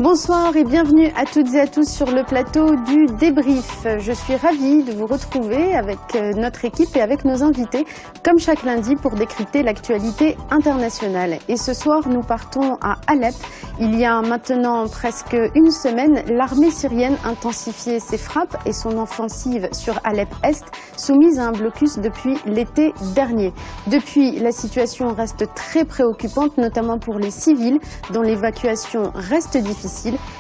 Bonsoir et bienvenue à toutes et à tous sur le plateau du débrief. Je suis ravie de vous retrouver avec notre équipe et avec nos invités, comme chaque lundi, pour décrypter l'actualité internationale. Et ce soir, nous partons à Alep. Il y a maintenant presque une semaine, l'armée syrienne intensifiait ses frappes et son offensive sur Alep-Est, soumise à un blocus depuis l'été dernier. Depuis, la situation reste très préoccupante, notamment pour les civils, dont l'évacuation reste difficile.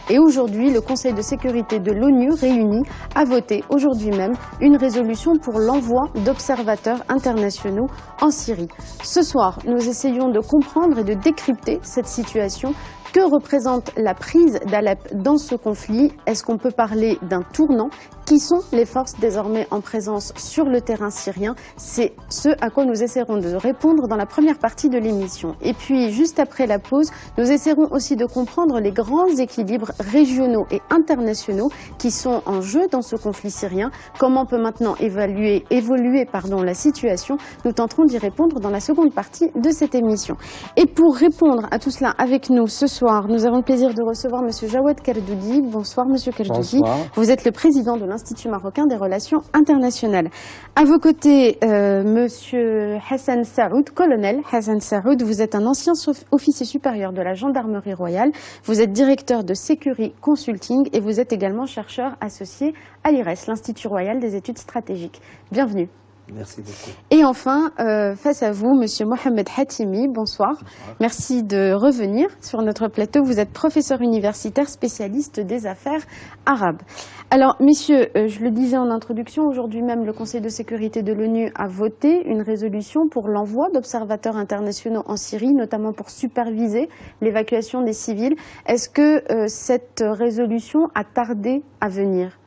Et aujourd'hui, le Conseil de sécurité de l'ONU réuni a voté aujourd'hui même une résolution pour l'envoi d'observateurs internationaux en Syrie. Ce soir, nous essayons de comprendre et de décrypter cette situation. Que représente la prise d'Alep dans ce conflit? Est-ce qu'on peut parler d'un tournant? Qui sont les forces désormais en présence sur le terrain syrien? C'est ce à quoi nous essaierons de répondre dans la première partie de l'émission. Et puis, juste après la pause, nous essaierons aussi de comprendre les grands équilibres régionaux et internationaux qui sont en jeu dans ce conflit syrien. Comment peut maintenant évoluer la situation? Nous tenterons d'y répondre dans la seconde partie de cette émission. Et pour répondre à tout cela avec nous ce soir, nous avons le plaisir de recevoir M. Jawad Kardoudi. Bonsoir M. Kardoudi. Bonsoir. Vous êtes le président de l'Institut marocain des relations internationales. À vos côtés, Monsieur Hassan Saoud, colonel Hassan Saoud, vous êtes un ancien officier supérieur de la gendarmerie royale, vous êtes directeur de Security Consulting et vous êtes également chercheur associé à l'IRES, l'Institut royal des études stratégiques. Bienvenue. Merci beaucoup. Et enfin, face à vous, Monsieur Mohamed Hatimi, bonsoir. Bonsoir. Merci de revenir sur notre plateau. Vous êtes professeur universitaire spécialiste des affaires arabes. Alors, messieurs, je le disais en introduction, aujourd'hui même, le Conseil de sécurité de l'ONU a voté une résolution pour l'envoi d'observateurs internationaux en Syrie, notamment pour superviser l'évacuation des civils. Est-ce que cette résolution a tardé à venir?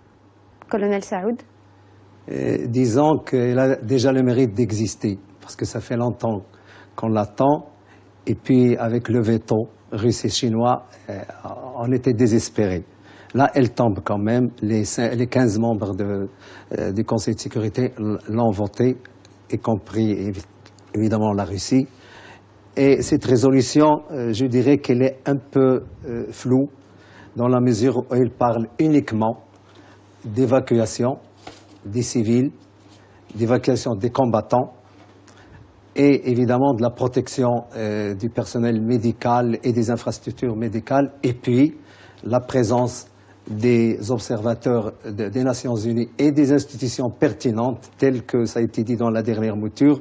Colonel Saoud? Disons qu'elle a déjà le mérite d'exister, parce que ça fait longtemps qu'on l'attend, et puis avec le veto russe et chinois, on était désespérés. Là, elle tombe quand même, les 15 membres du Conseil de sécurité l'ont voté, y compris évidemment la Russie. Et cette résolution, je dirais qu'elle est un peu floue, dans la mesure où elle parle uniquement d'évacuation des civils, d'évacuation des combattants et évidemment de la protection du personnel médical et des infrastructures médicales, et puis la présence des observateurs des Nations Unies et des institutions pertinentes telles que ça a été dit dans la dernière mouture.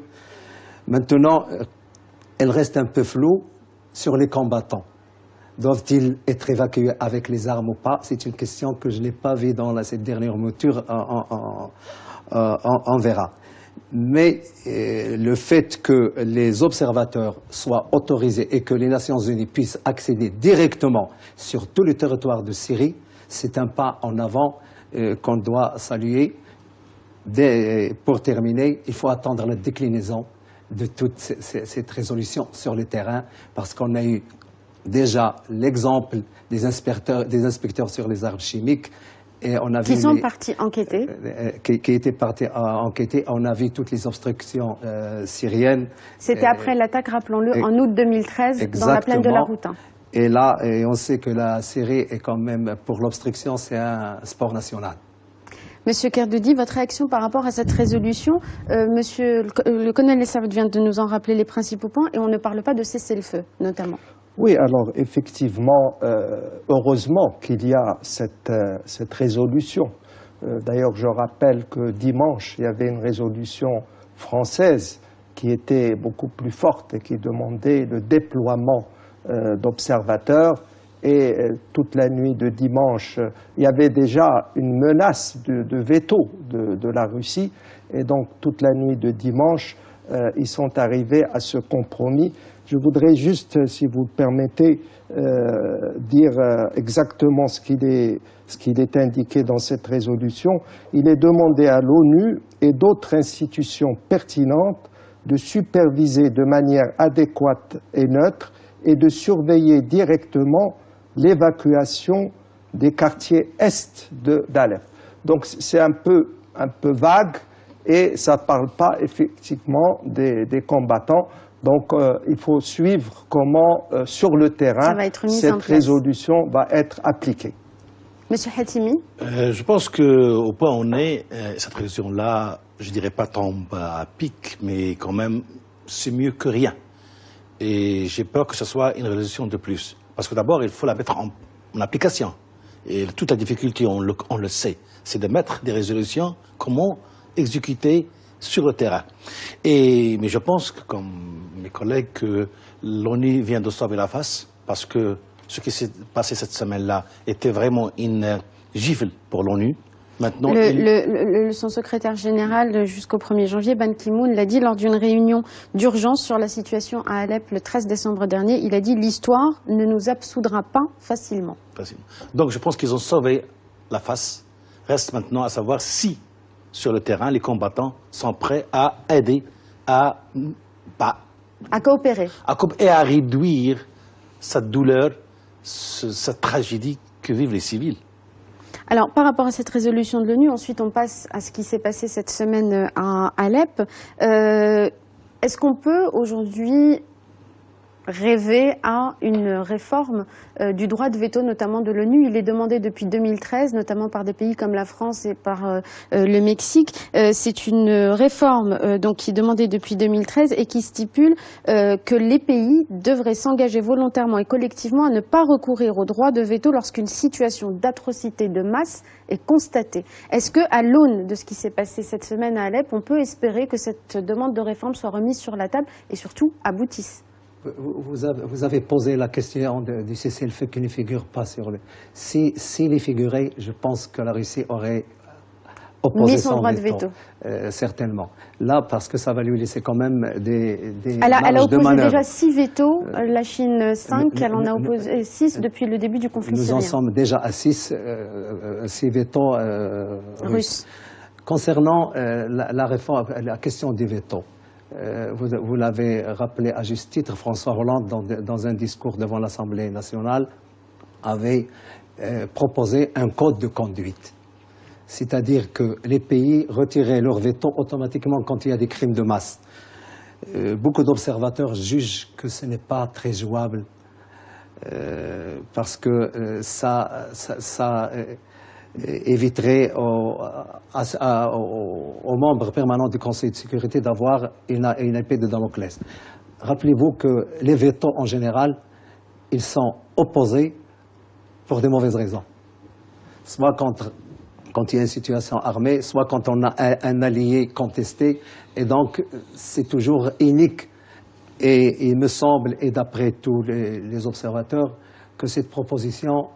Maintenant, elle reste un peu floue sur les combattants. Doivent-ils être évacués avec les armes ou pas? C'est une question que je n'ai pas vue dans cette dernière mouture, on verra. Mais le fait que les observateurs soient autorisés et que les Nations Unies puissent accéder directement sur tout le territoire de Syrie, c'est un pas en avant qu'on doit saluer. Pour terminer, il faut attendre la déclinaison de toute cette résolution sur le terrain, parce qu'on a eu déjà l'exemple des inspecteurs sur les armes chimiques. Et on a qui sont partis enquêter. Qui étaient partis enquêter. On a vu toutes les obstructions syriennes. C'était après l'attaque, rappelons-le, en août 2013, exactement. Dans la plaine de la Ghouta. Et là, on sait que la Syrie est quand même, pour l'obstruction, c'est un sport national. Monsieur Kardoudi, votre réaction par rapport à cette résolution? Monsieur le colonel Saoud vient de nous en rappeler les principaux points, et on ne parle pas de cessez-le-feu, notamment. Oui, alors effectivement, heureusement qu'il y a cette résolution. D'ailleurs, je rappelle que dimanche, il y avait une résolution française qui était beaucoup plus forte et qui demandait le déploiement d'observateurs. Et toute la nuit de dimanche, il y avait déjà une menace de veto de la Russie. Et donc, toute la nuit de dimanche, ils sont arrivés à ce compromis. Je voudrais juste, si vous le permettez, dire exactement ce qu'il est indiqué dans cette résolution. Il est demandé à l'ONU et d'autres institutions pertinentes de superviser de manière adéquate et neutre et de surveiller directement l'évacuation des quartiers est d'Alep. Donc c'est un peu vague et ça ne parle pas effectivement des combattants. Donc il faut suivre comment, sur le terrain, cette résolution va être appliquée. Monsieur Hatimi? Je pense qu'au point où on est, cette résolution-là, je dirais pas tombe à pic, mais quand même, c'est mieux que rien. Et j'ai peur que ce soit une résolution de plus. Parce que d'abord, il faut la mettre en application. Et toute la difficulté, on le sait, c'est de mettre des résolutions, comment exécuter sur le terrain. Mais je pense que, comme mes collègues, que l'ONU vient de sauver la face, parce que ce qui s'est passé cette semaine-là était vraiment une gifle pour l'ONU. Maintenant, son secrétaire général, jusqu'au 1er janvier, Ban Ki-moon, l'a dit lors d'une réunion d'urgence sur la situation à Alep le 13 décembre dernier. Il a dit « L'histoire ne nous absoudra pas facilement ». Donc je pense qu'ils ont sauvé la face. Reste maintenant à savoir si, sur le terrain, les combattants sont prêts à aider, à coopérer. Et à réduire cette douleur, cette tragédie que vivent les civils. Alors, par rapport à cette résolution de l'ONU, ensuite on passe à ce qui s'est passé cette semaine à Alep. Est-ce qu'on peut aujourd'hui rêver à une réforme du droit de veto, notamment de l'ONU? Il est demandé depuis 2013, notamment par des pays comme la France et par le Mexique. C'est une réforme donc qui est demandée depuis 2013 et qui stipule que les pays devraient s'engager volontairement et collectivement à ne pas recourir au droit de veto lorsqu'une situation d'atrocité de masse est constatée. Est-ce que, à l'aune de ce qui s'est passé cette semaine à Alep, on peut espérer que cette demande de réforme soit remise sur la table et surtout aboutisse? Vous avez posé la question du cessez-le-feu qui ne figure pas sur le... S'il y figurait, je pense que la Russie aurait opposé son droit de veto. Certainement. Là, parce que ça va lui laisser quand même des elle a marges de opposé manœuvre. Déjà 6 vetos, la Chine 5, elle en a opposé 6 depuis le début du conflit syrien. Nous en sommes déjà à 6 vetos russes. Concernant la réforme, la question des vetos, vous l'avez rappelé à juste titre, François Hollande, dans un discours devant l'Assemblée nationale, avait proposé un code de conduite. C'est-à-dire que les pays retiraient leur veto automatiquement quand il y a des crimes de masse. Beaucoup d'observateurs jugent que ce n'est pas très jouable parce que ça éviterait aux membres permanents du Conseil de sécurité d'avoir une épée de Damoclès. Rappelez-vous que les vétos, en général, ils sont opposés pour des mauvaises raisons. Soit quand il y a une situation armée, soit quand on a un allié contesté. Et donc, c'est toujours unique. Et il me semble, et d'après tous les observateurs, que cette proposition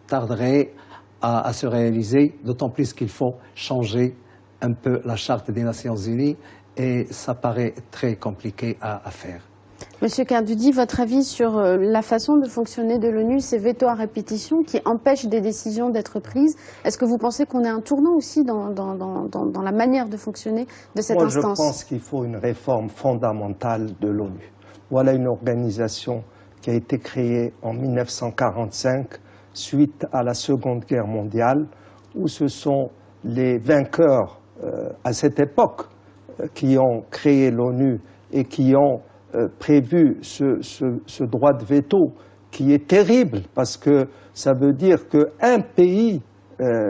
tarderait à se réaliser, d'autant plus qu'il faut changer un peu la charte des Nations Unies et ça paraît très compliqué à faire. Monsieur Kardudi, votre avis sur la façon de fonctionner de l'ONU, ces vétos à répétition qui empêchent des décisions d'être prises? Est-ce que vous pensez qu'on est un tournant aussi dans la manière de fonctionner de cette instance? Je pense qu'il faut une réforme fondamentale de l'ONU. Voilà une organisation qui a été créée en 1945 suite à la Seconde Guerre mondiale, où ce sont les vainqueurs à cette époque qui ont créé l'ONU et qui ont prévu ce droit de veto qui est terrible parce que ça veut dire qu'un pays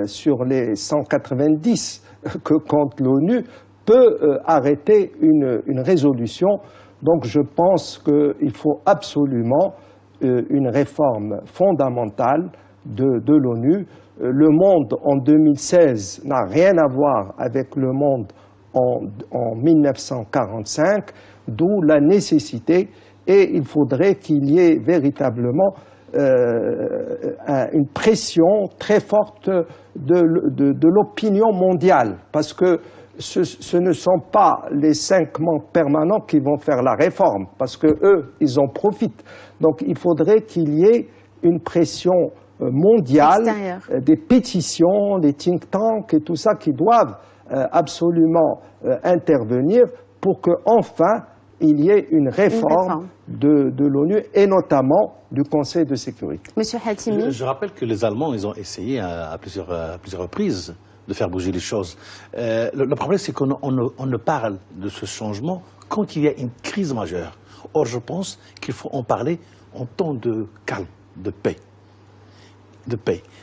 sur les 190 que compte l'ONU peut arrêter une résolution. Donc je pense qu'il faut absolument une réforme fondamentale de l'ONU. Le monde en 2016 n'a rien à voir avec le monde en 1945, d'où la nécessité, et il faudrait qu'il y ait véritablement une pression très forte de l'opinion mondiale, parce que ce ne sont pas les 5 membres permanents qui vont faire la réforme, parce que eux, ils en profitent. Donc il faudrait qu'il y ait une pression mondiale, des pétitions, les think tanks et tout ça qui doivent absolument intervenir pour qu'enfin il y ait une réforme de l'ONU et notamment du Conseil de sécurité. Monsieur Hatimi. Je rappelle que les Allemands, ils ont essayé à plusieurs reprises de faire bouger les choses. Le problème, c'est qu'on ne parle de ce changement quand il y a une crise majeure. Or, je pense qu'il faut en parler en temps de calme, de paix.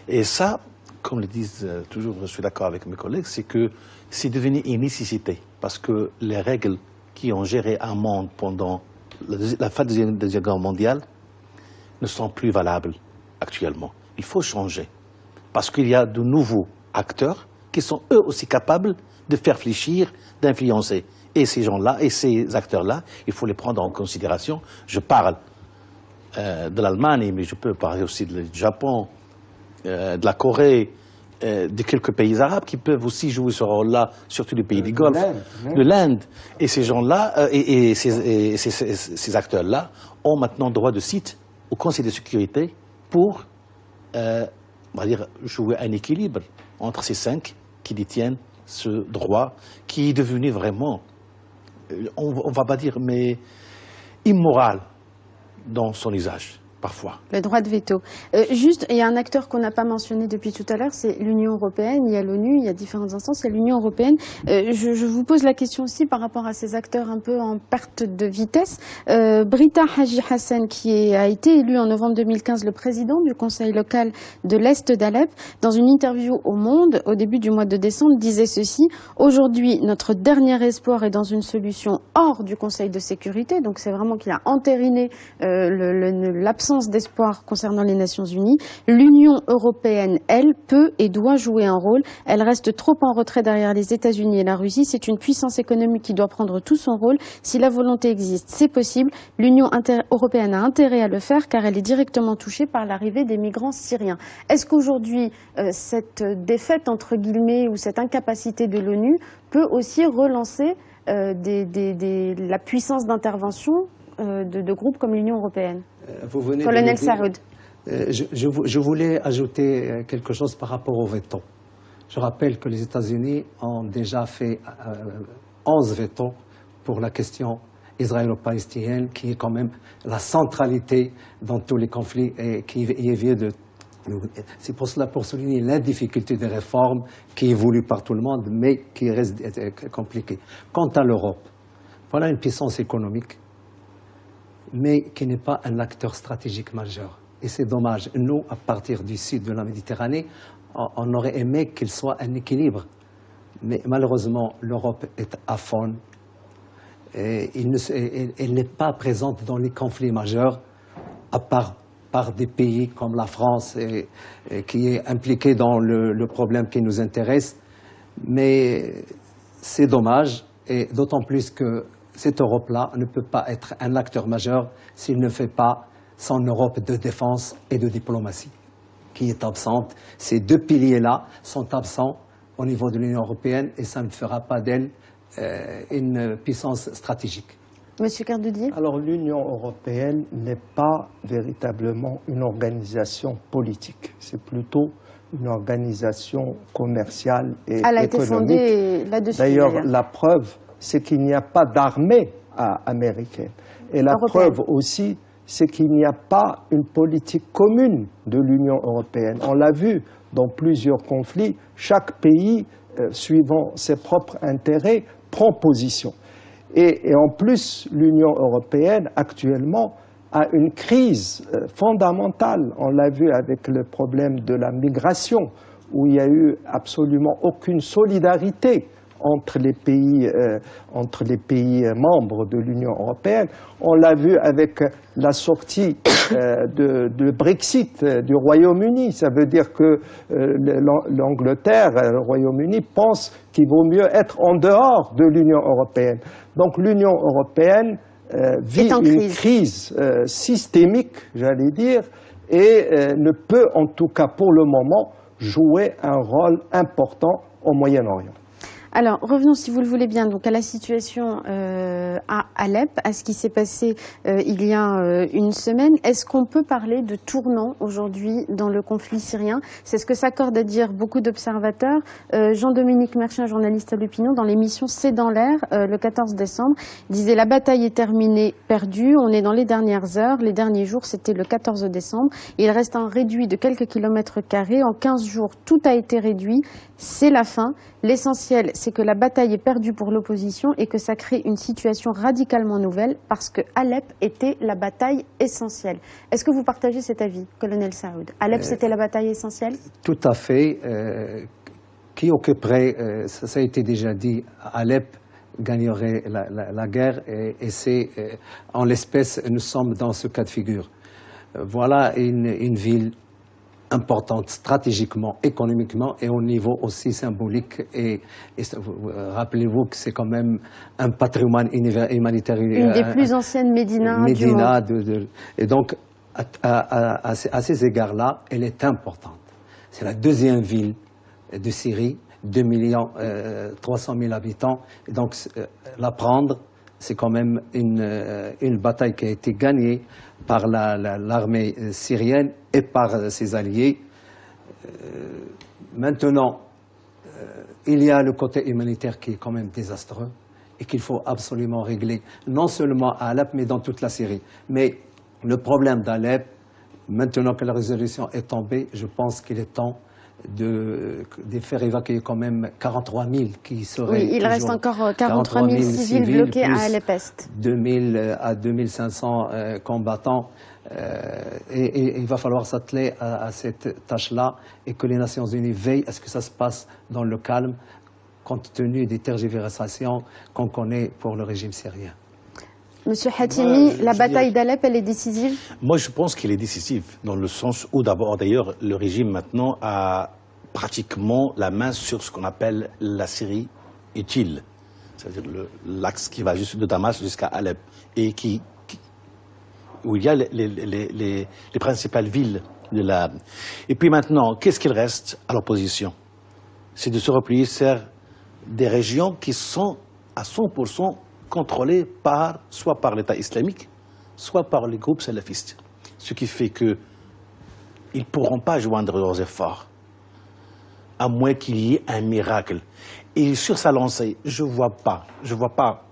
Et ça, comme le disent toujours, je suis d'accord avec mes collègues, c'est que c'est devenu une nécessité. Parce que les règles qui ont géré un monde pendant la fin de la Deuxième Guerre mondiale ne sont plus valables actuellement. Il faut changer. Parce qu'il y a de nouveaux acteurs qui sont eux aussi capables de faire fléchir, d'influencer. Et ces gens-là, et ces acteurs-là, il faut les prendre en considération. Je parle de l'Allemagne, mais je peux parler aussi du Japon, de la Corée, de quelques pays arabes qui peuvent aussi jouer ce rôle-là, surtout les pays du Golfe, de l'Inde. Et ces gens-là, et ces acteurs-là ont maintenant droit de cite au Conseil de sécurité pour, on va dire, jouer un équilibre entre ces 5 qui détiennent ce droit, qui est devenu vraiment, on va pas dire, mais immoral dans son usage. Parfois. Le droit de veto. Juste, il y a un acteur qu'on n'a pas mentionné depuis tout à l'heure, c'est l'Union européenne. Il y a l'ONU, il y a différentes instances, il y a l'Union européenne. Je vous pose la question aussi par rapport à ces acteurs un peu en perte de vitesse. Britta Haji Hassan, qui a été élue en novembre 2015 le président du conseil local de l'Est d'Alep, dans une interview au Monde, au début du mois de décembre, disait ceci: aujourd'hui, notre dernier espoir est dans une solution hors du Conseil de sécurité. Donc c'est vraiment qu'il a entériné l'absence d'espoir concernant les Nations Unies. L'Union européenne, elle, peut et doit jouer un rôle. Elle reste trop en retrait derrière les États-Unis et la Russie. C'est une puissance économique qui doit prendre tout son rôle. Si la volonté existe, c'est possible. L'Union européenne a intérêt à le faire car elle est directement touchée par l'arrivée des migrants syriens. Est-ce qu'aujourd'hui, cette défaite, entre guillemets, ou cette incapacité de l'ONU peut aussi relancer la puissance d'intervention de groupes comme l'Union européenne? Vous venez Colonel de dire, Saoud. Je voulais ajouter quelque chose par rapport au veto. Je rappelle que les États-Unis ont déjà fait 11 vetos pour la question israélo-palestinienne, qui est quand même la centralité dans tous les conflits et qui vient de... C'est pour cela, pour souligner la difficulté des réformes qui est voulue par tout le monde, mais qui reste compliquée. Quant à l'Europe, voilà une puissance économique, mais qui n'est pas un acteur stratégique majeur. Et c'est dommage. Nous, à partir du sud de la Méditerranée, on aurait aimé qu'il soit un équilibre. Mais malheureusement, l'Europe est aphone. Et elle n'est pas présente dans les conflits majeurs, à part par des pays comme la France, qui est impliquée dans le problème qui nous intéresse. Mais c'est dommage, et d'autant plus que cette Europe-là ne peut pas être un acteur majeur s'il ne fait pas son Europe de défense et de diplomatie, qui est absente. Ces deux piliers-là sont absents au niveau de l'Union européenne et ça ne fera pas d'elle une puissance stratégique. Monsieur Cardoudier. Alors l'Union européenne n'est pas véritablement une organisation politique, c'est plutôt une organisation commerciale et économique. Elle a été fondée là-dessus. D'ailleurs, la preuve, c'est qu'il n'y a pas d'armée américaine. Et la preuve aussi, c'est qu'il n'y a pas une politique commune de l'Union européenne. On l'a vu dans plusieurs conflits, chaque pays, suivant ses propres intérêts, prend position. Et en plus, l'Union européenne, actuellement, a une crise fondamentale. On l'a vu avec le problème de la migration, où il n'y a eu absolument aucune solidarité entre les pays membres de l'Union européenne. On l'a vu avec la sortie de Brexit du Royaume-Uni. Ça veut dire que l'Angleterre, le Royaume-Uni, pense qu'il vaut mieux être en dehors de l'Union européenne. Donc l'Union européenne vit une crise systémique, j'allais dire, et ne peut en tout cas pour le moment jouer un rôle important au Moyen-Orient. Alors, revenons, si vous le voulez bien, donc à la situation à Alep, à ce qui s'est passé il y a une semaine. Est-ce qu'on peut parler de tournant aujourd'hui dans le conflit syrien? C'est ce que s'accordent à dire beaucoup d'observateurs. Jean-Dominique Merchin, journaliste à l'Opinion, dans l'émission C'est dans l'air, le 14 décembre, disait « La bataille est terminée, perdue, on est dans les dernières heures, les derniers jours, c'était le 14 décembre. Il reste un réduit de quelques kilomètres carrés. En 15 jours, tout a été réduit. c'est la fin. L'essentiel, c'est que la bataille est perdue pour l'opposition et que ça crée une situation radicalement nouvelle parce que Alep était la bataille essentielle. Est-ce que vous partagez cet avis, colonel Saoud? Alep, c'était la bataille essentielle? Tout à fait. Qui occuperait, ça a été déjà dit, Alep gagnerait la guerre et c'est, en l'espèce, nous sommes dans ce cas de figure. Voilà une ville importante stratégiquement, économiquement et au niveau aussi symbolique. Et rappelez-vous que c'est quand même un patrimoine humanitaire. Une des plus anciennes médinas du monde. Et donc, à ces égards-là, elle est importante. C'est la deuxième ville de Syrie, 2 300 000 habitants. Et donc, la prendre, c'est quand même une bataille qui a été gagnée par l'armée syrienne et par ses alliés. Maintenant, il y a le côté humanitaire qui est quand même désastreux et qu'il faut absolument régler, non seulement à Alep, mais dans toute la Syrie. Mais le problème d'Alep, maintenant que la résolution est tombée, je pense qu'il est temps de faire évacuer quand même 43 000 qui seraient... Oui, il reste encore 43 000 civils bloqués à Alep-Est. 2000 à 2500 combattants. Et il va falloir s'atteler à cette tâche-là et que les Nations Unies veillent à ce que ça se passe dans le calme, compte tenu des tergiversations qu'on connaît pour le régime syrien. Monsieur Hatimi, la bataille d'Alep, elle est décisive? Moi, je pense qu'elle est décisive, dans le sens où, d'abord, d'ailleurs, le régime maintenant a pratiquement la main sur ce qu'on appelle la Syrie utile, c'est-à-dire l'axe qui va juste de Damas jusqu'à Alep, et où il y a les principales villes de la... Et puis maintenant, qu'est-ce qu'il reste à l'opposition? C'est de se replier sur des régions qui sont à 100% contrôlés soit par l'État islamique, soit par les groupes salafistes. Ce qui fait qu'ils ne pourront pas joindre leurs efforts, à moins qu'il y ait un miracle. Et sur sa lancée, je ne vois pas,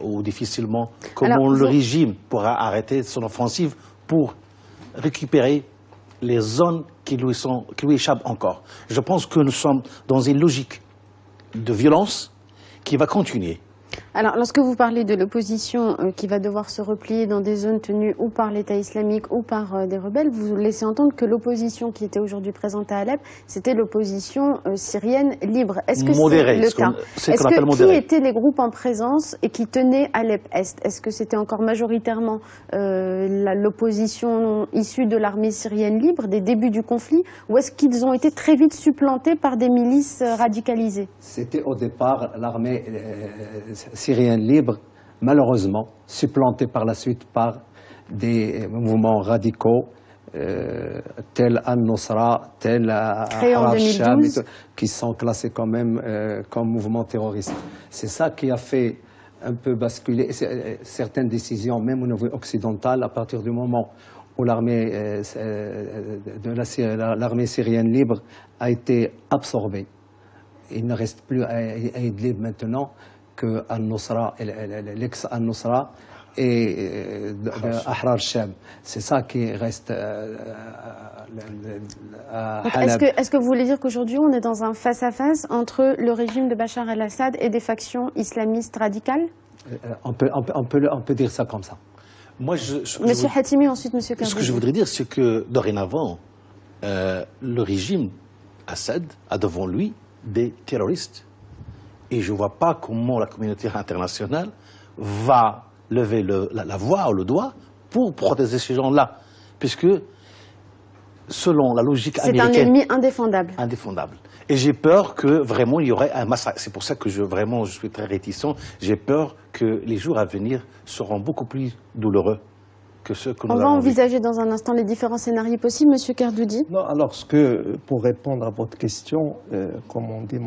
ou difficilement, comment le régime pourra arrêter son offensive pour récupérer les zones qui lui échappent encore. Je pense que nous sommes dans une logique de violence qui va continuer. Alors, lorsque vous parlez de l'opposition qui va devoir se replier dans des zones tenues ou par l'État islamique ou par des rebelles, vous laissez entendre que l'opposition qui était aujourd'hui présente à Alep, c'était l'opposition syrienne libre. Est-ce que c'est le cas? Qui étaient les groupes en présence et qui tenaient Alep-Est? Est-ce que c'était encore majoritairement l'opposition issue de l'armée syrienne libre, des débuts du conflit, ou est-ce qu'ils ont été très vite supplantés par des milices radicalisées? C'était au départ l'armée syrienne libre, malheureusement, supplantée par la suite par des mouvements radicaux tels Al-Nusra, tels Ahrar Sham, qui sont classés quand même comme mouvements terroristes. C'est ça qui a fait un peu basculer certaines décisions, même au niveau occidental, à partir du moment où l'armée syrienne libre a été absorbée. Il ne reste plus à Idlib maintenant que Al-Nusra, l'ex-Al-Nusra et Ahrar Sham. C'est ça qui reste à Halab. Est-ce que vous voulez dire qu'aujourd'hui on est dans un face-à-face entre le régime de Bachar el-Assad et des factions islamistes radicales? On peut dire ça comme ça. Moi, Monsieur Hatimi, ensuite Monsieur Kardoudi. Ce que je voudrais dire, c'est que dorénavant, le régime Assad a devant lui des terroristes. Et je ne vois pas comment la communauté internationale va lever la voix ou le doigt pour protéger ces gens-là. Puisque, selon la logique américaine... C'est un ennemi indéfendable. Indéfendable. Et j'ai peur que vraiment il y aurait un massacre. C'est pour ça que je suis très réticent. J'ai peur que les jours à venir seront beaucoup plus douloureux que ceux que nous avons. On va envisager dans un instant les différents scénarios possibles. Monsieur Kardoudi. Non, alors pour répondre à votre question, comme ont dit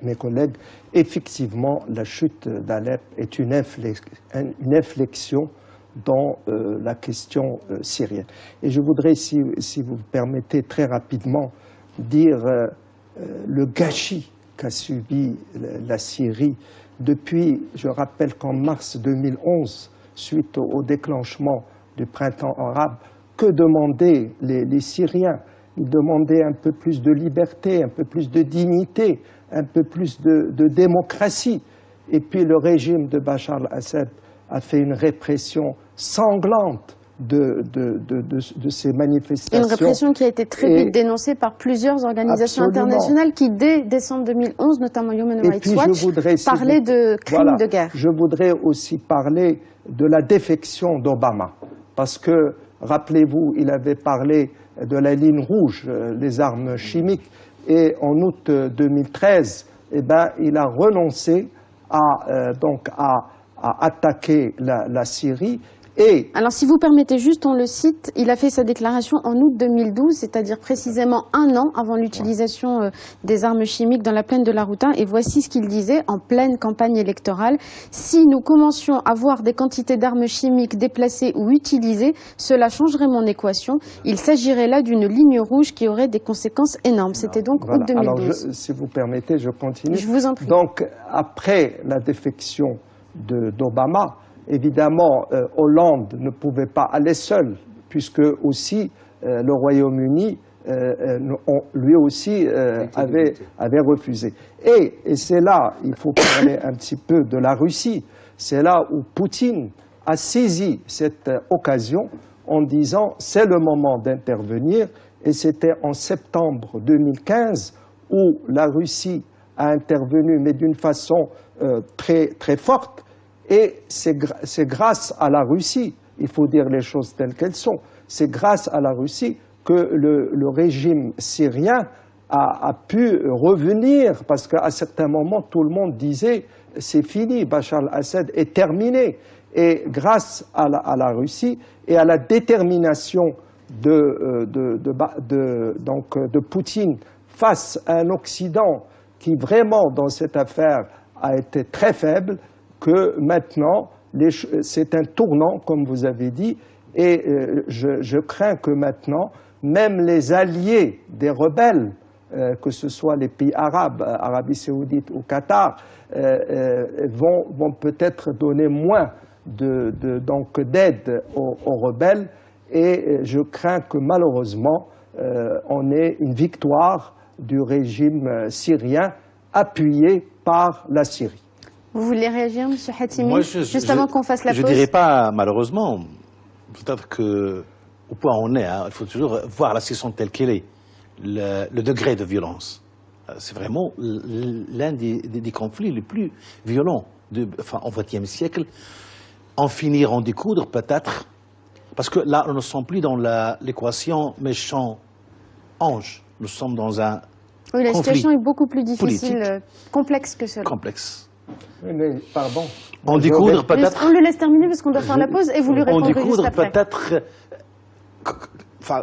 mes collègues, effectivement, la chute d'Alep est une inflexion dans la question syrienne. Et je voudrais, si vous permettez, très rapidement dire le gâchis qu'a subi la Syrie depuis, je rappelle qu'en mars 2011, suite au déclenchement du printemps arabe, que demandaient les Syriens? il demandait un peu plus de liberté, un peu plus de dignité, un peu plus de démocratie. Et puis le régime de Bachar al-Assad a fait une répression sanglante de ces manifestations. Une répression qui a été très vite dénoncée par plusieurs organisations internationales qui, dès décembre 2011, notamment Human Rights Watch, parlaient de crimes de guerre. Je voudrais aussi parler de la défection d'Obama. Parce que, rappelez-vous, il avait parlé de la ligne rouge, les armes chimiques, et en août 2013, eh ben, il a renoncé à attaquer la Syrie. Et alors, si vous permettez juste, on le cite, il a fait sa déclaration en août 2012, c'est-à-dire précisément un an avant l'utilisation des armes chimiques dans la plaine de la Ghouta. Et voici ce qu'il disait en pleine campagne électorale. Si nous commencions à voir des quantités d'armes chimiques déplacées ou utilisées, cela changerait mon équation. Il s'agirait là d'une ligne rouge qui aurait des conséquences énormes. C'était donc août 2012. Alors, si vous permettez, je continue. Je vous en prie. Donc, après la défection d'Obama, évidemment, Hollande ne pouvait pas aller seul, puisque aussi le Royaume-Uni, lui aussi, avait refusé. Et c'est là, il faut parler un petit peu de la Russie, c'est là où Poutine a saisi cette occasion en disant « c'est le moment d'intervenir ». Et c'était en septembre 2015 où la Russie a intervenu, mais d'une façon très, très forte. Et c'est grâce à la Russie, il faut dire les choses telles qu'elles sont, c'est grâce à la Russie que le régime syrien a pu revenir, parce qu'à certains moments, tout le monde disait « c'est fini, Bachar al-Assad est terminé ». Et grâce à la Russie et à la détermination de Poutine face à un Occident qui vraiment, dans cette affaire, a été très faible, que maintenant, c'est un tournant, comme vous avez dit, et je crains que maintenant, même les alliés des rebelles, que ce soit les pays arabes, Arabie Saoudite ou Qatar, vont peut-être donner moins d'aide aux rebelles, et je crains que malheureusement, on ait une victoire du régime syrien appuyé par la Syrie. Vous voulez réagir, M. Hatimi? Moi, juste avant qu'on fasse la pause? Je ne dirais pas, malheureusement, peut-être qu'au point où on est, il faut toujours voir la situation telle qu'elle est, le degré de violence. C'est vraiment l'un des conflits les plus violents au XXe siècle. En finir, en découdre, peut-être, parce que là, on ne sommes plus dans l'équation méchant-ange. Nous sommes dans un oui, la conflit situation est beaucoup plus difficile, politique, complexe que cela. Complexe. Oui, mais pardon. On découdre peut-être. On le laisse terminer parce qu'on doit faire la pause et vous lui répondrez juste après. On découdre peut-être,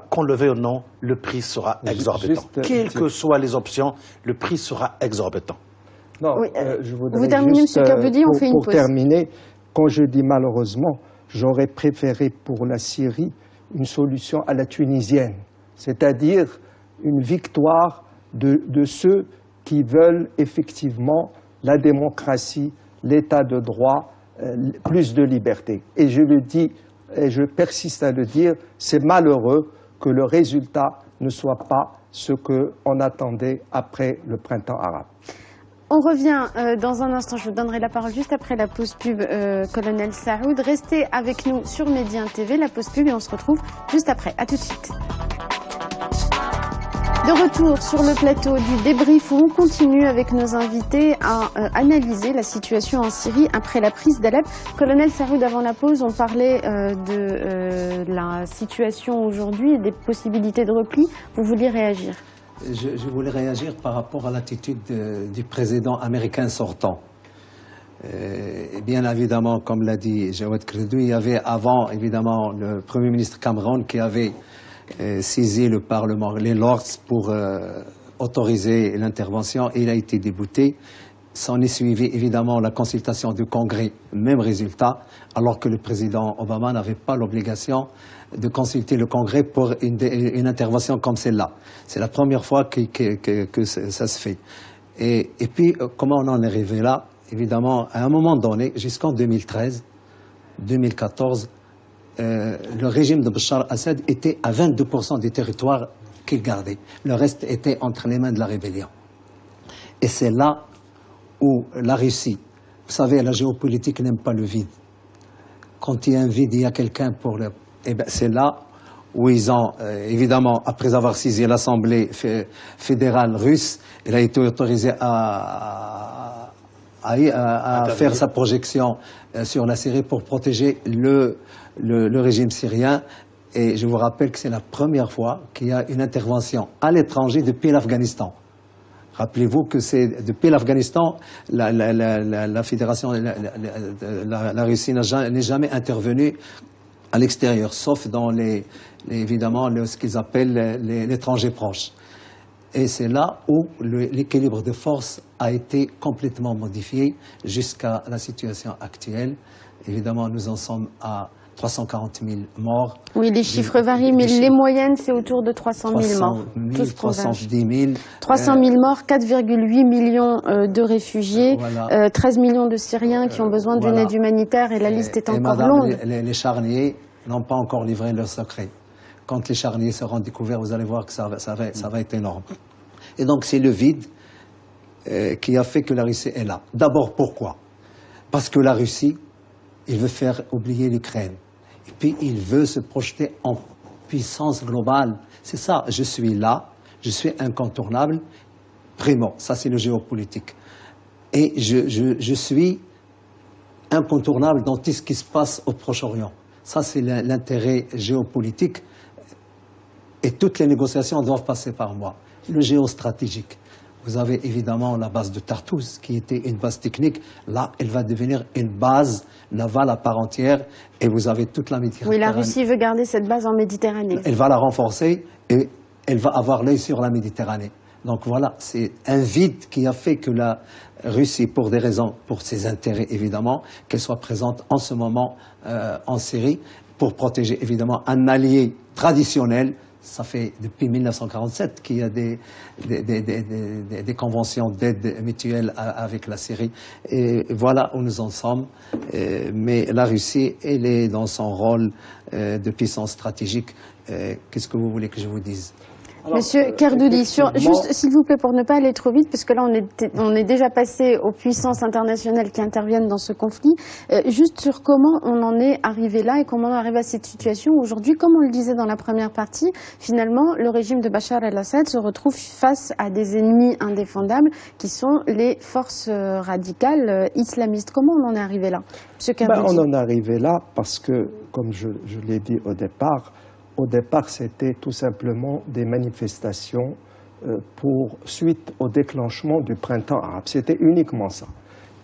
qu'on le veuille ou non, le prix sera exorbitant. Quelles que soient les options, le prix sera exorbitant. Non, oui, je voudrais vous terminez, juste, M. Kerbedi, on fait une pause. Pour terminer, quand je dis malheureusement, j'aurais préféré pour la Syrie une solution à la tunisienne, c'est-à-dire une victoire de ceux qui veulent effectivement la démocratie, l'état de droit, plus de liberté. Et je le dis, et je persiste à le dire, c'est malheureux que le résultat ne soit pas ce qu'on attendait après le printemps arabe. On revient dans un instant, je vous donnerai la parole juste après la pause pub, colonel Saoud. Restez avec nous sur Média TV, la pause pub, et on se retrouve juste après. À tout de suite. De retour sur le plateau du débrief où on continue avec nos invités à analyser la situation en Syrie après la prise d'Alep. Colonel Saoud, avant la pause, on parlait de la situation aujourd'hui et des possibilités de repli. Vous vouliez réagir? Je voulais réagir par rapport à l'attitude du président américain sortant. Bien évidemment, comme l'a dit Jawad Kredou, il y avait avant, évidemment, le Premier ministre Cameron qui avait saisi le Parlement, les Lords, pour autoriser l'intervention, et il a été débouté. S'en est suivi évidemment la consultation du Congrès, même résultat, alors que le président Obama n'avait pas l'obligation de consulter le Congrès pour une intervention comme celle-là. C'est la première fois que ça se fait. Et puis, comment on en est arrivé là? Évidemment, à un moment donné, jusqu'en 2013, 2014, le régime de Bachar al-Assad était à 22% du territoire qu'il gardait. Le reste était entre les mains de la rébellion. Et c'est là où la Russie, vous savez, la géopolitique n'aime pas le vide. Quand il y a un vide, il y a quelqu'un pour le... Eh bien, c'est là où ils ont, évidemment, après avoir saisi l'Assemblée fédérale russe, il a été autorisé à faire sa projection sur la Syrie pour protéger le régime syrien. Et je vous rappelle que c'est la première fois qu'il y a une intervention à l'étranger depuis l'Afghanistan. Rappelez-vous que c'est depuis l'Afghanistan, la fédération, la Russie n'est jamais intervenue à l'extérieur, sauf dans évidemment ce qu'ils appellent l'étranger proche. Et c'est là où l'équilibre de force a été complètement modifié jusqu'à la situation actuelle. Évidemment, nous en sommes à 340 000 morts. Oui, les chiffres varient, mais les moyennes, c'est autour de 300 000 morts. 310 000. 300 000 morts, 4,8 millions de réfugiés, voilà. 13 millions de Syriens qui ont besoin d'une aide humanitaire, et la liste est encore longue. Les charniers n'ont pas encore livré leur secret. Quand les charniers seront découverts, vous allez voir que ça va être énorme. Et donc c'est le vide qui a fait que la Russie est là. D'abord, pourquoi? Parce que la Russie, il veut faire oublier l'Ukraine. Et puis il veut se projeter en puissance globale. C'est ça, je suis là, je suis incontournable. Primo, ça c'est le géopolitique. Et je suis incontournable dans tout ce qui se passe au Proche-Orient. Ça c'est l'intérêt géopolitique. Et toutes les négociations doivent passer par moi. Le géostratégique. Vous avez évidemment la base de Tartouse, qui était une base technique. Là, elle va devenir une base navale à part entière. Et vous avez toute la Méditerranée. Oui, la Russie veut garder cette base en Méditerranée. Elle va la renforcer et elle va avoir l'œil sur la Méditerranée. Donc voilà, c'est un vide qui a fait que la Russie, pour des raisons, pour ses intérêts évidemment, qu'elle soit présente en ce moment en Syrie, pour protéger évidemment un allié traditionnel. Ça fait depuis 1947 qu'il y a des conventions d'aide mutuelle avec la Syrie. Et voilà où nous en sommes. Mais la Russie, elle est dans son rôle de puissance stratégique. Qu'est-ce que vous voulez que je vous dise? Alors, Monsieur Kerdouli, juste s'il vous plaît pour ne pas aller trop vite, parce que là on est déjà passé aux puissances internationales qui interviennent dans ce conflit, juste sur comment on en est arrivé là et comment on arrive à cette situation aujourd'hui. Comme on le disait dans la première partie, finalement le régime de Bachar el-Assad se retrouve face à des ennemis indéfendables qui sont les forces radicales islamistes. Comment on en est arrivé là, Monsieur Kerdouli? On en est arrivé là parce que, comme je l'ai dit au départ, c'était tout simplement des manifestations suite au déclenchement du printemps arabe. C'était uniquement ça.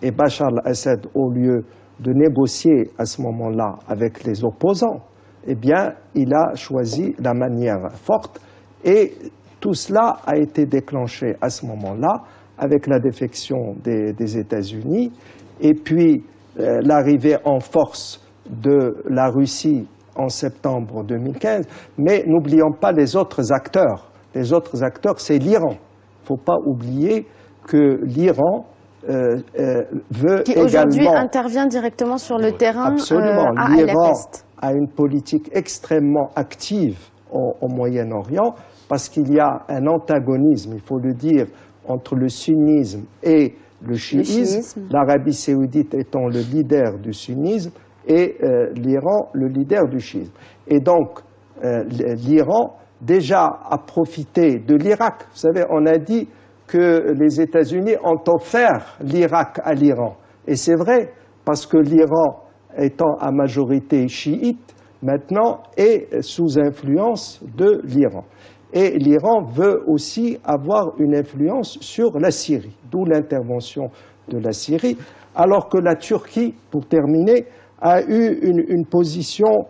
Et Bachar al-Assad, au lieu de négocier à ce moment-là avec les opposants, eh bien, il a choisi la manière forte. Et tout cela a été déclenché à ce moment-là avec la défection des États-Unis et puis l'arrivée en force de la Russie en septembre 2015, mais n'oublions pas les autres acteurs. Les autres acteurs, c'est l'Iran. Il ne faut pas oublier que l'Iran veut qui également... aujourd'hui intervient directement sur le terrain. Absolument. À L'Iran Est. a une politique extrêmement active au Moyen-Orient parce qu'il y a un antagonisme, il faut le dire, entre le sunnisme et le chiisme. L'Arabie saoudite étant le leader du sunnisme et l'Iran le leader du chiisme. Et donc, l'Iran déjà a profité de l'Irak. Vous savez, on a dit que les États-Unis ont offert l'Irak à l'Iran. Et c'est vrai, parce que l'Iran, étant à majorité chiite, maintenant est sous influence de l'Iran. Et l'Iran veut aussi avoir une influence sur la Syrie, d'où l'intervention de la Syrie, alors que la Turquie, pour terminer, a eu une position,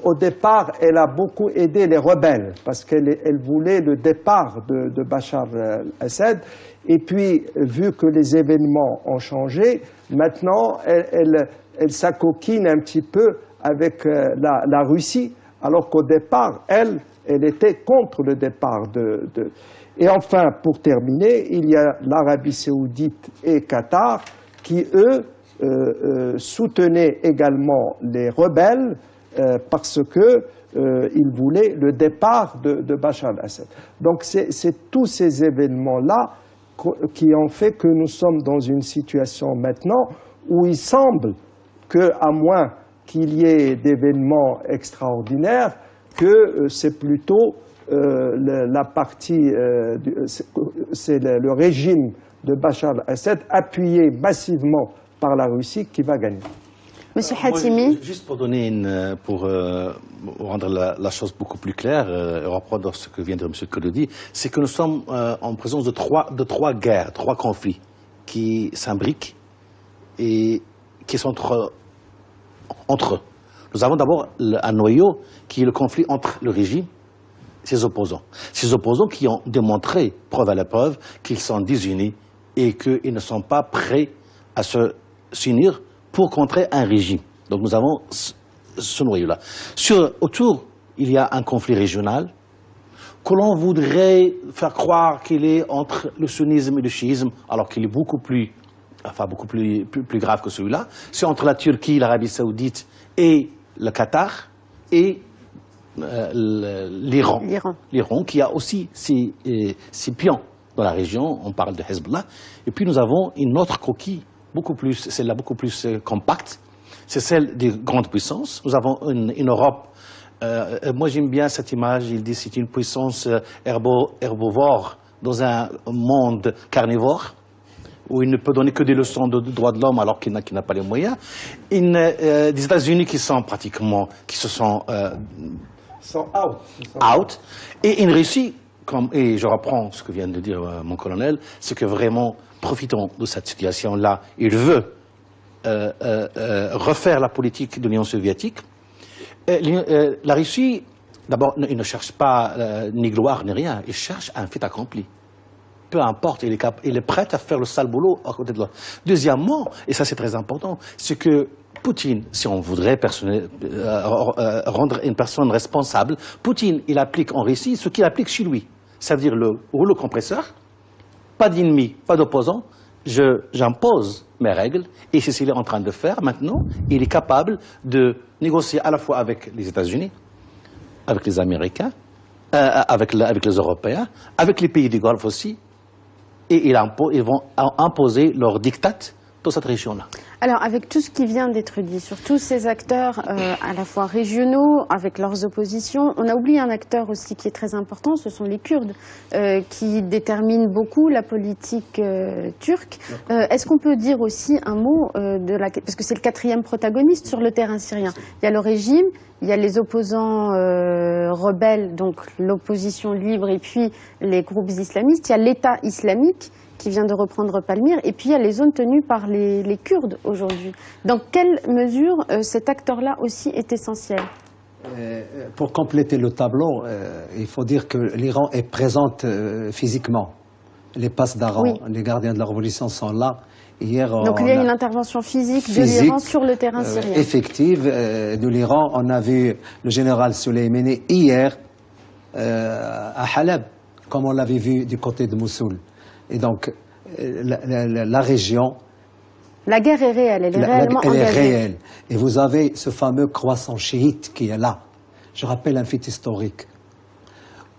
au départ, elle a beaucoup aidé les rebelles, parce qu'elle voulait le départ de Bachar el-Assad, et puis, vu que les événements ont changé, maintenant, elle s'acoquine un petit peu avec la Russie, alors qu'au départ, elle était contre le départ Et enfin, pour terminer, il y a l'Arabie saoudite et Qatar qui, eux, soutenaient également les rebelles parce que il voulait le départ de Bachar el-Assad. Donc c'est tous ces événements-là qui ont fait que nous sommes dans une situation maintenant où il semble qu'à moins qu'il y ait d'événements extraordinaires, que c'est plutôt la partie, c'est le régime de Bachar el-Assad appuyé massivement par la Russie qui va gagner. Monsieur Hatimi. Juste pour donner pour rendre la chose beaucoup plus claire et reprendre ce que vient de dire M. Koloudi, c'est que nous sommes en présence de trois guerres, trois conflits qui s'imbriquent et qui sont entre eux. Nous avons d'abord un noyau qui est le conflit entre le régime et ses opposants. Ces opposants qui ont démontré, preuve à la preuve, qu'ils sont désunis et qu'ils ne sont pas prêts à s'unir pour contrer un régime. Donc nous avons ce noyau-là. Autour, il y a un conflit régional que l'on voudrait faire croire qu'il est entre le sunnisme et le chiisme, alors qu'il est beaucoup plus grave que celui-là. C'est entre la Turquie, l'Arabie Saoudite et le Qatar et l'Iran. L'Iran qui a aussi ses pions dans la région. On parle de Hezbollah. Et puis nous avons une autre coquille celle-là beaucoup plus compacte, c'est celle des grandes puissances. Nous avons une Europe, moi j'aime bien cette image, il dit c'est une puissance herbivore dans un monde carnivore, où il ne peut donner que des leçons de droits de l'homme alors qu'il n'a pas les moyens. Des États-Unis qui se sont out, et une Russie, et je reprends ce que vient de dire mon colonel, c'est que vraiment, profitons de cette situation-là. Il veut refaire la politique de l'Union soviétique. La Russie, d'abord, il ne cherche pas ni gloire ni rien, il cherche un fait accompli. Peu importe, il est prêt à faire le sale boulot à côté de l'autre. Deuxièmement, et ça c'est très important, c'est que Poutine, si on voudrait rendre une personne responsable, Poutine, il applique en Russie ce qu'il applique chez lui. C'est-à-dire le rouleau compresseur, pas d'ennemis, pas d'opposants, j'impose mes règles, et c'est ce qu'il est en train de faire maintenant. Il est capable de négocier à la fois avec les États-Unis, avec les Américains, avec les Européens, avec les pays du Golfe aussi, et ils vont imposer leur diktat dans cette région-là. Alors, avec tout ce qui vient d'être dit, sur tous ces acteurs à la fois régionaux, avec leurs oppositions, on a oublié un acteur aussi qui est très important, ce sont les Kurdes, qui déterminent beaucoup la politique turque. Est-ce qu'on peut dire aussi un mot parce que c'est le quatrième protagoniste sur le terrain syrien. Il y a le régime, il y a les opposants rebelles, donc l'opposition libre, et puis les groupes islamistes. Il y a l'État islamique qui vient de reprendre Palmyre, et puis il y a les zones tenues par les Kurdes aujourd'hui. Dans quelle mesure cet acteur-là aussi est essentiel? Pour compléter le tableau, il faut dire que l'Iran est présente physiquement. Les passes d'Aran, oui. Les gardiens de la révolution sont là. Hier, donc il y a une intervention physique de l'Iran sur le terrain syrien. Effective de l'Iran. On a vu le général Soleimani hier à Haleb, comme on l'avait vu du côté de Mossoul. Et donc, la région... La guerre est réelle, elle est réellement engagée. Elle est réelle. Et vous avez ce fameux croissant chiite qui est là. Je rappelle un fait historique.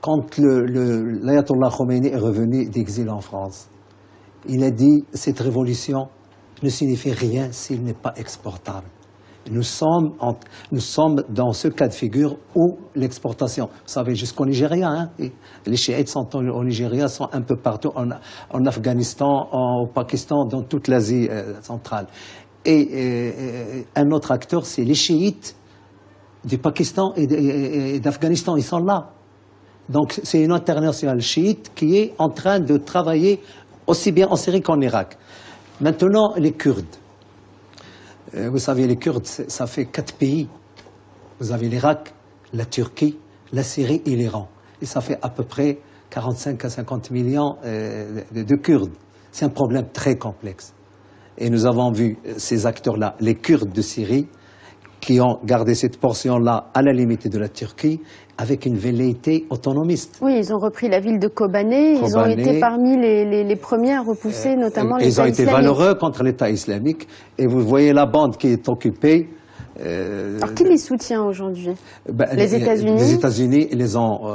Quand l'ayatollah Khomeini est revenu d'exil en France, il a dit « Cette révolution ne signifie rien s'il n'est pas exportable ». Nous sommes dans ce cas de figure où l'exportation, vous savez, jusqu'au Nigeria, hein, les chiites sont au Nigeria, sont un peu partout, en Afghanistan, au Pakistan, dans toute l'Asie centrale. Et un autre acteur, c'est les chiites du Pakistan et d'Afghanistan, ils sont là. Donc c'est une internationale chiite qui est en train de travailler aussi bien en Syrie qu'en Irak. Maintenant, les Kurdes. Vous savez, les Kurdes, ça fait 4 pays. Vous avez l'Irak, la Turquie, la Syrie et l'Iran. Et ça fait à peu près 45 à 50 millions de Kurdes. C'est un problème très complexe. Et nous avons vu ces acteurs-là, les Kurdes de Syrie, qui ont gardé cette portion-là à la limite de la Turquie, avec une velléité autonomiste. Oui, ils ont repris la ville de Kobané, ils ont été parmi les premiers à repousser notamment l'État islamique. Ils ont été valeureux contre l'État islamique, et vous voyez la bande qui est occupée Alors, qui les soutient aujourd'hui? Les États-Unis? Les États-Unis les ont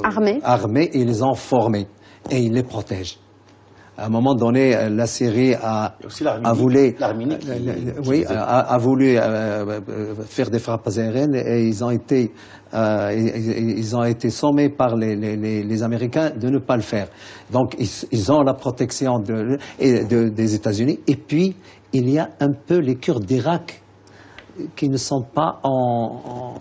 armés et les ont formés. Et ils les protègent. À un moment donné, la Syrie a voulu faire des frappes aériennes et ils ont été sommés par les Américains de ne pas le faire. Donc ils ont la protection des États-Unis. Et puis il y a un peu les Kurdes d'Irak qui ne sont pas en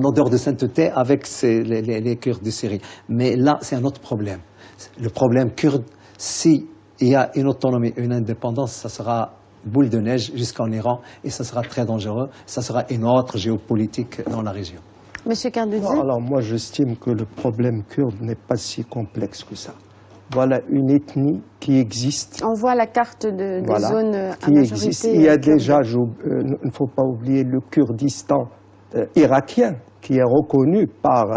odeur de sainteté avec les Kurdes de Syrie. Mais là, c'est un autre problème. Le problème kurde, s'il y a une autonomie, une indépendance, ça sera boule de neige jusqu'en Iran et ça sera très dangereux. Ça sera une autre géopolitique dans la région. Monsieur Kardouzi? Alors moi, j'estime que le problème kurde n'est pas si complexe que ça. Voilà une ethnie qui existe. On voit la carte des zones à qui existe. Il y a déjà, il ne faut pas oublier le Kurdistan irakien qui est reconnu par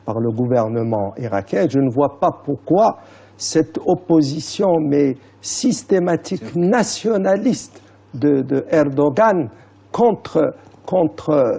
le gouvernement irakien. Je ne vois pas pourquoi cette opposition mais systématique nationaliste de Erdogan contre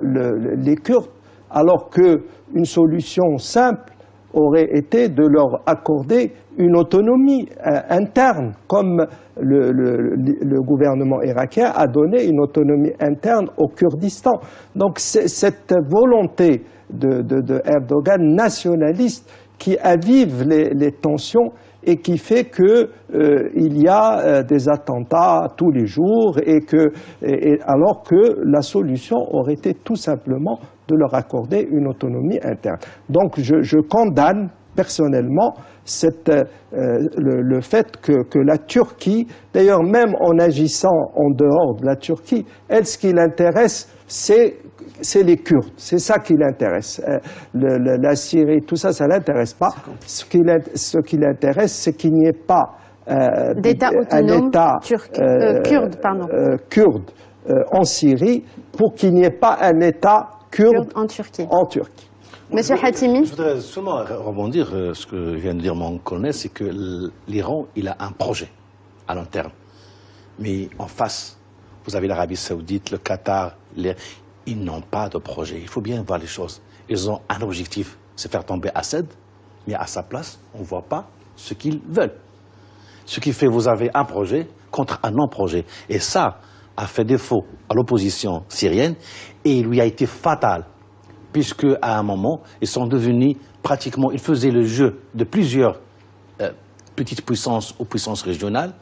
les Kurdes, alors qu'une solution simple aurait été de leur accorder une autonomie interne, comme le gouvernement irakien a donné une autonomie interne au Kurdistan. Donc cette volonté de Erdogan nationaliste qui avive les tensions et qui fait que il y a des attentats tous les jours alors que la solution aurait été tout simplement de leur accorder une autonomie interne. Donc je condamne personnellement le fait que la Turquie, d'ailleurs même en agissant en dehors de la Turquie, elle, ce qui l'intéresse, c'est les Kurdes, c'est ça qui l'intéresse. La Syrie, tout ça, ça l'intéresse pas. Ce qui l'intéresse, c'est qu'il n'y ait pas d'État autonome kurde en Syrie, pour qu'il n'y ait pas un État kurde en Turquie. Monsieur Hatimi? Je voudrais seulement rebondir ce que vient de dire mon colonel, c'est que l'Iran, il a un projet à long terme. Mais en face, vous avez l'Arabie Saoudite, le Qatar, ils n'ont pas de projet. Il faut bien voir les choses. Ils ont un objectif, c'est faire tomber Assad, mais à sa place, on ne voit pas ce qu'ils veulent. Ce qui fait que vous avez un projet contre un non-projet. Et ça a fait défaut à l'opposition syrienne et il lui a été fatal. Puisque à un moment, ils sont devenus pratiquement, ils faisaient le jeu de plusieurs petites puissances ou puissances régionales,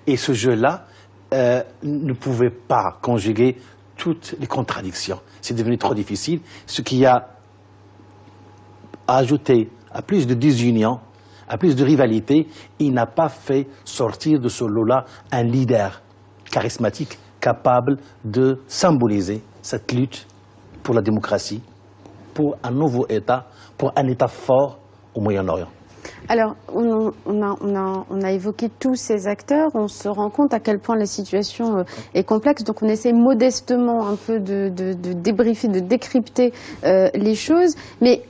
et ce jeu-là ne pouvait pas conjuguer toutes les contradictions. C'est devenu trop difficile, ce qui a ajouté à plus de désunion, à plus de rivalité. Il n'a pas fait sortir de ce lot-là un leader charismatique capable de symboliser cette lutte pour la démocratie, pour un nouveau État, pour un État fort au Moyen-Orient. Alors, on a évoqué tous ces acteurs, on se rend compte à quel point la situation est complexe, donc on essaie modestement un peu de débriefer, de décrypter les choses, mais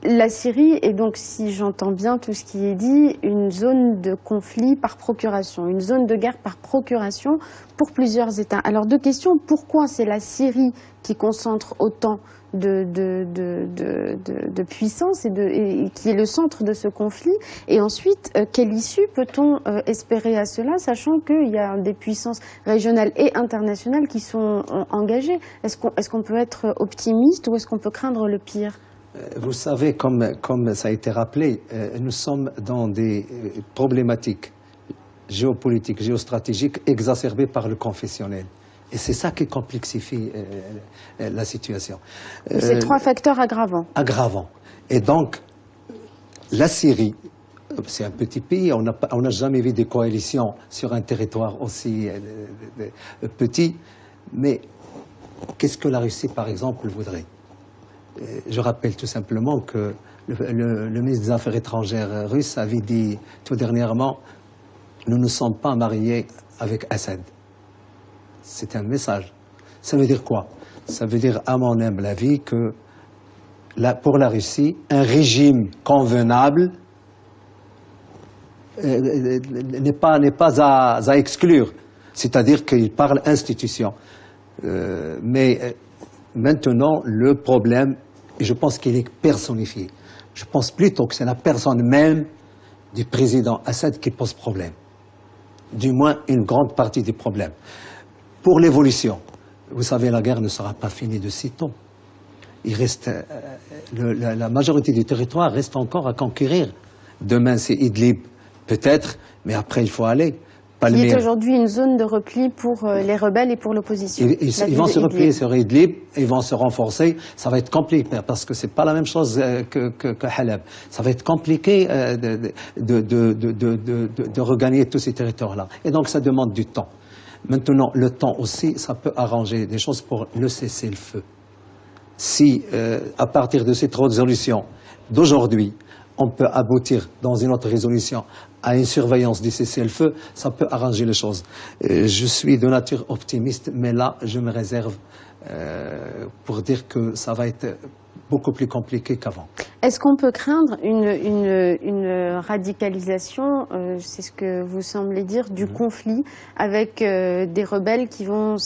la Syrie est donc, si j'entends bien tout ce qui est dit, une zone de conflit par procuration, une zone de guerre par procuration pour plusieurs États. Alors deux questions, pourquoi c'est la Syrie qui concentre autant de puissance et qui est le centre de ce conflit? Et ensuite, quelle issue peut-on espérer à cela, sachant qu'il y a des puissances régionales et internationales qui sont engagées? Est-ce qu'on peut être optimiste ou est-ce qu'on peut craindre le pire? Vous savez, comme ça a été rappelé, nous sommes dans des problématiques géopolitiques, géostratégiques exacerbées par le confessionnel. Et c'est ça qui complexifie la situation. C'est trois facteurs aggravants. Aggravants. Et donc, la Syrie, c'est un petit pays, on n'a jamais vu des coalitions sur un territoire aussi petit. Mais qu'est-ce que la Russie, par exemple, voudrait? Je rappelle tout simplement que le ministre des Affaires étrangères russe avait dit tout dernièrement « Nous ne sommes pas mariés avec Assad ». C'est un message. Ça veut dire quoi? Ça veut dire, à mon humble avis, que pour la Russie, un régime convenable n'est pas à exclure. C'est-à-dire qu'il parle institution. Mais maintenant, le problème, et je pense qu'il est personnifié. Je pense plutôt que c'est la personne même du président Assad qui pose problème. Du moins, une grande partie des problèmes. Pour l'évolution, vous savez, la guerre ne sera pas finie de sitôt. Il reste, la majorité du territoire reste encore à conquérir. Demain, c'est Idlib, peut-être, mais après, il faut aller. Il est aujourd'hui une zone de repli pour les rebelles et pour l'opposition. Ils vont se replier sur Idlib, ils vont se renforcer. Ça va être compliqué parce que c'est pas la même chose que Halab. Ça va être compliqué de regagner tous ces territoires-là. Et donc ça demande du temps. Maintenant, le temps aussi, ça peut arranger des choses pour le cessez-le-feu. Si, à partir de cette résolution d'aujourd'hui, on peut aboutir dans une autre résolution à une surveillance du cessez-le-feu, ça peut arranger les choses. Je suis de nature optimiste, mais là, je me réserve pour dire que ça va être beaucoup plus compliqué qu'avant. Est-ce qu'on peut craindre une radicalisation, c'est ce que vous semblez dire, du conflit avec des rebelles qui vont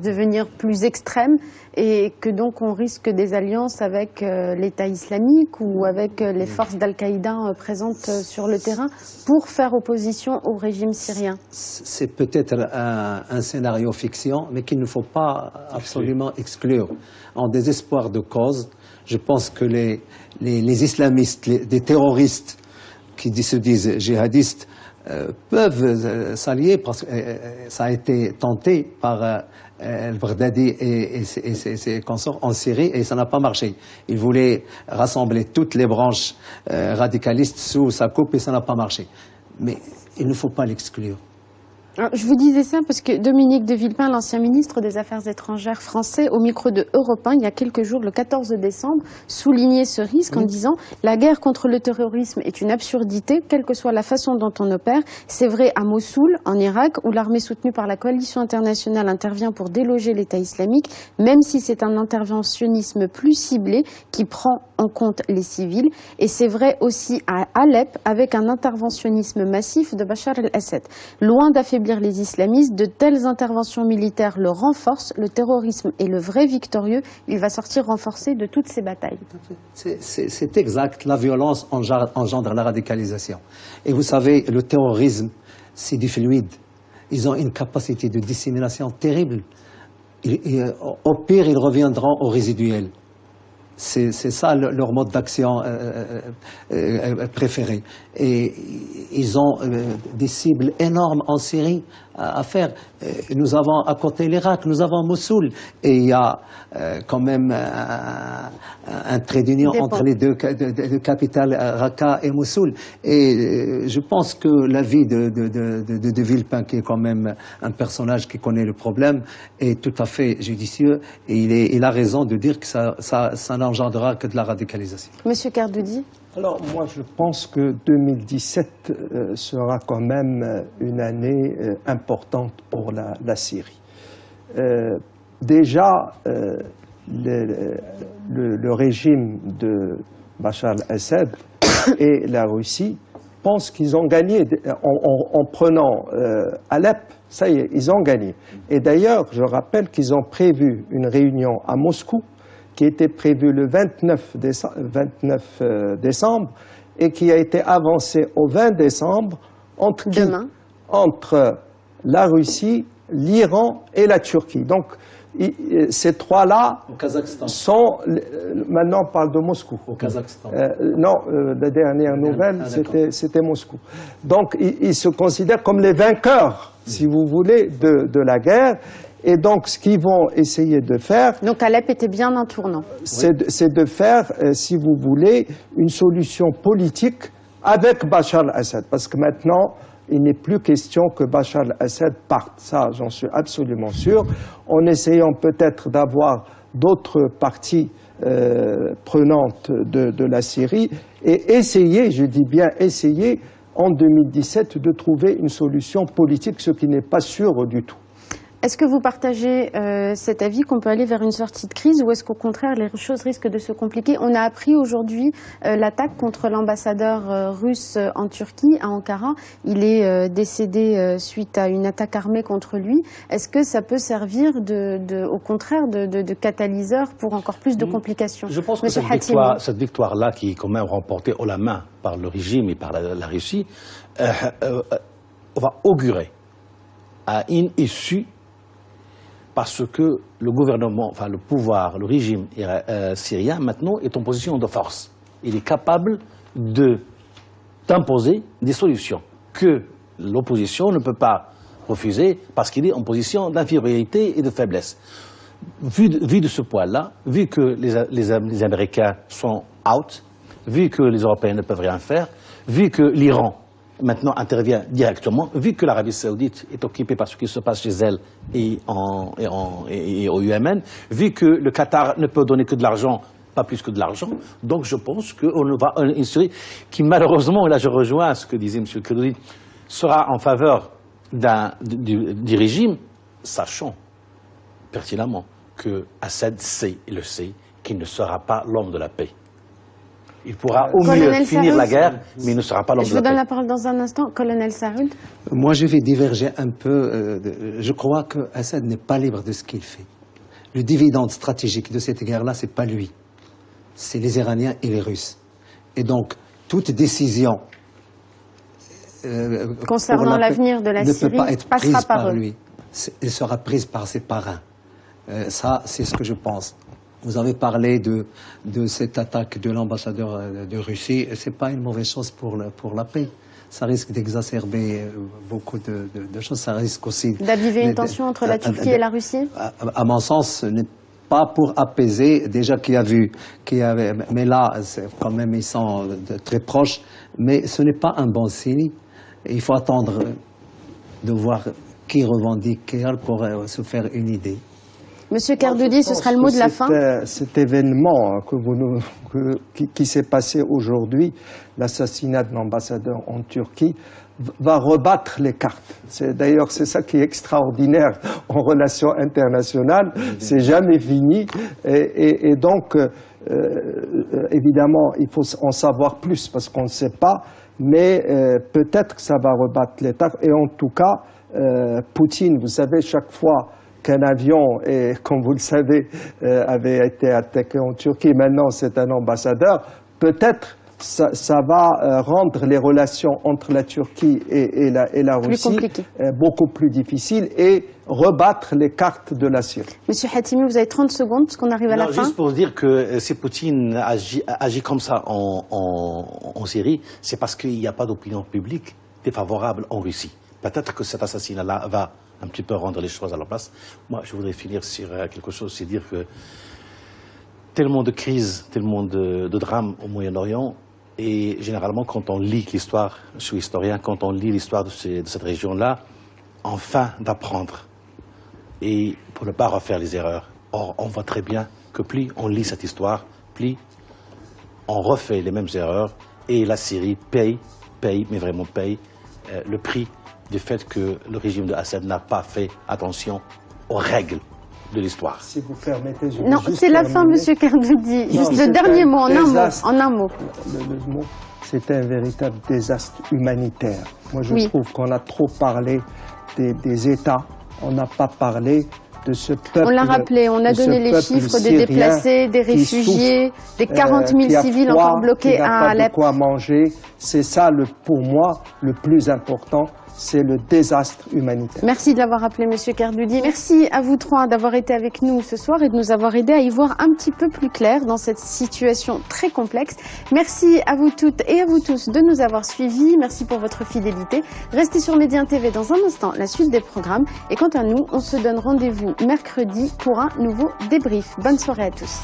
devenir plus extrêmes et que donc on risque des alliances avec l'État islamique ou avec les forces d'Al-Qaïda présentes sur le terrain pour faire opposition au régime syrien? C'est peut-être un scénario fiction, mais qu'il ne faut pas absolument exclure. En désespoir de cause, je pense que les islamistes, des terroristes qui se disent djihadistes, peuvent s'allier parce que ça a été tenté par El-Baghdadi et ses consorts en Syrie et ça n'a pas marché. Il voulait rassembler toutes les branches radicalistes sous sa coupe et ça n'a pas marché. Mais il ne faut pas l'exclure. Alors, je vous disais ça parce que Dominique de Villepin, l'ancien ministre des Affaires étrangères français, au micro de Europe 1, il y a quelques jours, le 14 décembre, soulignait ce risque en disant « La guerre contre le terrorisme est une absurdité, quelle que soit la façon dont on opère. C'est vrai à Mossoul, en Irak, où l'armée soutenue par la coalition internationale intervient pour déloger l'État islamique, même si c'est un interventionnisme plus ciblé qui prend en compte les civils. Et c'est vrai aussi à Alep, avec un interventionnisme massif de Bachar el-Assad. Loin d'affaiblir les islamistes, de telles interventions militaires le renforcent. Le terrorisme est le vrai victorieux. Il va sortir renforcé de toutes ces batailles. » C'est exact. La violence engendre la radicalisation. Et vous savez, le terrorisme, c'est du fluide. Ils ont une capacité de dissémination terrible. Au pire, ils reviendront au résiduel. C'est ça leur mode d'action préféré. Et ils ont des cibles énormes en Syrie à faire. Nous avons à côté l'Irak, nous avons Mossoul. Et il y a quand même un trait d'union entre les deux capitales, Raqqa et Mossoul. Et je pense que l'avis de Villepin, qui est quand même un personnage qui connaît le problème, est tout à fait judicieux. Et il a raison de dire que ça n'engendrera que de la radicalisation. Monsieur Kardoudi? Alors moi je pense que 2017 sera quand même une année importante pour la Syrie. Déjà le régime de Bachar el-Assad et la Russie pensent qu'ils ont gagné en prenant Alep. Ça y est, ils ont gagné. Et d'ailleurs, je rappelle qu'ils ont prévu une réunion à Moscou qui était prévue le 29 décembre et qui a été avancée au 20 décembre entre la Russie, l'Iran et la Turquie. Donc, ces trois-là sont... Maintenant, on parle de Moscou. Au Kazakhstan. Non, la dernière nouvelle, c'était Moscou. Donc, ils se considèrent comme les vainqueurs, si vous voulez, de la guerre. Et donc, ce qu'ils vont essayer de faire... Donc, Alep était bien un tournant. C'est de faire, si vous voulez, une solution politique avec Bachar el-Assad. Parce que maintenant, il n'est plus question que Bachar el-Assad parte. Ça, j'en suis absolument sûr. En essayant peut-être d'avoir d'autres parties prenantes de la Syrie et essayer, je dis bien essayer, en 2017, de trouver une solution politique, ce qui n'est pas sûr du tout. Est-ce que vous partagez cet avis qu'on peut aller vers une sortie de crise ou est-ce qu'au contraire les choses risquent de se compliquer? On a appris aujourd'hui l'attaque contre l'ambassadeur russe en Turquie, à Ankara. Il est décédé suite à une attaque armée contre lui. Est-ce que ça peut servir au contraire de catalyseur pour encore plus de complications? Je pense que cette victoire-là, qui est quand même remportée haut la main par le régime et par la Russie, va augurer à une issue, parce que le gouvernement, enfin le pouvoir, le régime syrien maintenant est en position de force. Il est capable d'imposer des solutions que l'opposition ne peut pas refuser parce qu'il est en position d'infériorité et de faiblesse. Vu de ce point-là, vu que les Américains sont out, vu que les Européens ne peuvent rien faire, vu que l'Iran maintenant intervient directement, vu que l'Arabie Saoudite est occupée par ce qui se passe chez elle et au Yémen, vu que le Qatar ne peut donner que de l'argent, pas plus que de l'argent, donc je pense qu'on va une série qui malheureusement, et là je rejoins ce que disait M. Kerdoudi, sera en faveur du régime, sachant pertinemment que Assad sait, et le sait, qu'il ne sera pas l'homme de la paix. Il pourra au mieux finir la guerre, mais il ne sera pas l'homme de la paix. Je vous donne la parole dans un instant. Colonel Saoud. Moi, je vais diverger un peu. Je crois qu'Assad n'est pas libre de ce qu'il fait. Le dividende stratégique de cette guerre-là, c'est pas lui. C'est les Iraniens et les Russes. Et donc, toute décision concernant l'avenir de la Syrie ne peut pas être prise passera par lui. Elle sera prise par ses parrains. Ça, c'est ce que je pense. Vous avez parlé de cette attaque de l'ambassadeur de Russie. C'est pas une mauvaise chose pour la paix. Ça risque d'exacerber beaucoup de choses. Ça risque aussi d'aviver une tension entre la Turquie et la Russie. À mon sens, ce n'est pas pour apaiser. Déjà mais là, quand même, ils sont très proches. Mais ce n'est pas un bon signe. Il faut attendre de voir qui revendique pour se faire une idée. Monsieur Kerdoudi, ce sera le mot de la fin. Cet événement qui s'est passé aujourd'hui, l'assassinat de l'ambassadeur en Turquie, va rebattre les cartes. D'ailleurs, c'est ça qui est extraordinaire en relations internationales. C'est jamais fini. Et donc, évidemment, il faut en savoir plus parce qu'on ne sait pas. Mais peut-être que ça va rebattre les cartes. Et en tout cas, Poutine, vous savez, chaque fois qu'un avion, et comme vous le savez, avait été attaqué en Turquie, maintenant c'est un ambassadeur, peut-être ça va rendre les relations entre la Turquie et la Russie beaucoup plus difficiles et rebattre les cartes de la Syrie. Monsieur Hatimi, vous avez 30 secondes parce qu'on arrive à la fin. Juste pour dire que si Poutine agit comme ça en Syrie, c'est parce qu'il n'y a pas d'opinion publique défavorable en Russie. Peut-être que cet assassinat-là va un petit peu rendre les choses à leur place. Moi, je voudrais finir sur quelque chose, c'est dire que tellement de crises, tellement de drames au Moyen-Orient, et généralement, quand on lit l'histoire, je suis historien, quand on lit l'histoire de cette région-là, enfin d'apprendre, et pour ne pas refaire les erreurs. Or, on voit très bien que plus on lit cette histoire, plus on refait les mêmes erreurs, et la Syrie paye, mais vraiment paye, le prix du fait que le régime de Assad n'a pas fait attention aux règles de l'histoire. Si vous permettez, je non, c'est la fin, Monsieur Kerdoudi. Juste le dernier mot, en un mot. Le mot, c'est un véritable désastre humanitaire. Moi, je trouve qu'on a trop parlé des États. On n'a pas parlé de ce peuple. On l'a rappelé, on a donné les chiffres des déplacés, des réfugiés, des 40 000 civils encore bloqués à Alep. Pas de quoi manger. C'est ça, pour moi, le plus important. C'est le désastre humanitaire. Merci de l'avoir rappelé, Monsieur Kerdoudi. Merci à vous trois d'avoir été avec nous ce soir et de nous avoir aidé à y voir un petit peu plus clair dans cette situation très complexe. Merci à vous toutes et à vous tous de nous avoir suivis. Merci pour votre fidélité. Restez sur Médien TV dans un instant, la suite des programmes. Et quant à nous, on se donne rendez-vous mercredi pour un nouveau débrief. Bonne soirée à tous.